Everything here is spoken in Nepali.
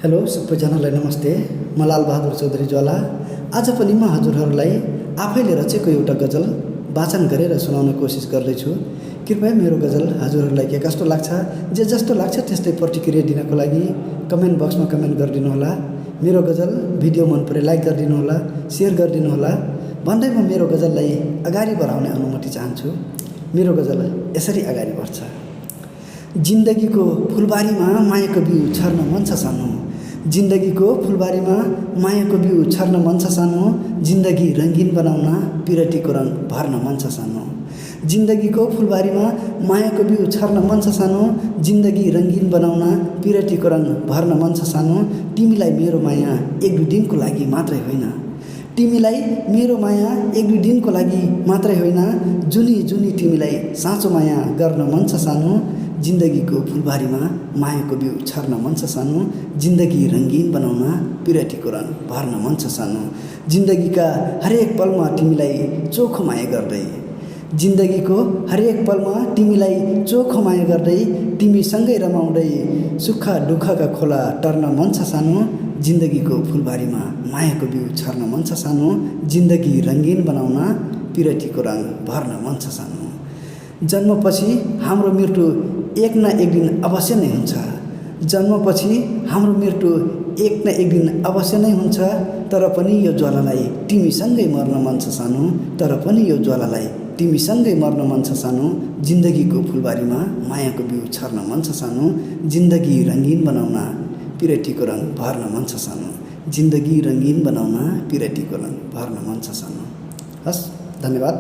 हेलो सबैजनालाई नमस्ते। म लालबहादुर चौधरी ज्वाला आज पनि म हजुरहरूलाई आफैले रचेको एउटा गजल वाचन गरेर सुनाउने कोसिस गर्दैछु। कृपया मेरो गजल हजुरहरूलाई के कस्तो लाग्छ, जे जस्तो लाग्छ त्यस्तै प्रतिक्रिया दिनको लागि कमेन्ट बक्समा कमेन्ट गरिदिनु होला। मेरो गजल भिडियो मन परे लाइक गरिदिनु होला, सेयर गरिदिनु होला भन्दै म मेरो गजललाई अगाडि बढाउने अनुमति चाहन्छु। मेरो गजल यसरी अगाडि बढ्छ। जिन्दगीको फुलबारीमा मायाको बिउ छर्न मन छ सानो, जिन्दगीको फुलबारीमा मायाको बिउ छर्न मन छ सानो, जिन्दगी रङ्गीन बनाउन पिरतीको रङ भर्न मन छ सानो। जिन्दगीको फुलबारीमा मायाको बिउ छर्न मन छ सानो, जिन्दगी रङ्गीन बनाउन पिरतीको रङ भर्न मन छ सानो। तिमीलाई मेरो माया एक दुई दिनको लागि मात्रै होइन, तिमीलाई मेरो माया एक दुई दिनको लागि मात्रै होइन, जुनी जुनी तिमीलाई साँचो माया गर्न मन छ सानो। जिन्दगीको फुलबारीमा मायाको बिउ छर्न मन छ सानो, जिन्दगी रङ्गीन बनाउन पिरतीको रङ भर्न मन छ सानो। जिन्दगीका हरेक पलमा तिमीलाई चोखो माया गर्दै, जिन्दगीको हरेक पलमा तिमीलाई चोखो माया गर्दै, तिमीसँगै रमाउँदै सुख दुःखका खोला टर्न मन छ सानो। जिन्दगीको फुलबारीमा मायाको बिउ छर्न मन छ सानो, जिन्दगी रङ्गीन बनाउन पिरतीको रङ भर्न मन छ सानो। जन्मपछि हाम्रो मृत्यु एक न एक दिन अवश्य नै हुन्छ, जन्मपछि हाम्रो मृत्यु एक न एक दिन अवश्य नै हुन्छ, तर पनि यो ज्वालालाई तिमीसँगै मर्न मन छ सानो, तर पनि यो ज्वालालाई तिमीसँगै मर्न मन छ सानो। जिन्दगीको फुलबारीमा मायाको बिउ छर्न मन छ सानो, जिन्दगी रङ्गीन बनाउन पिरतीको रङ भर्न मन छ सानो, जिन्दगी रङ्गीन बनाउन पिरतीको रङ भर्न मन छ सानो। हस्, धन्यवाद।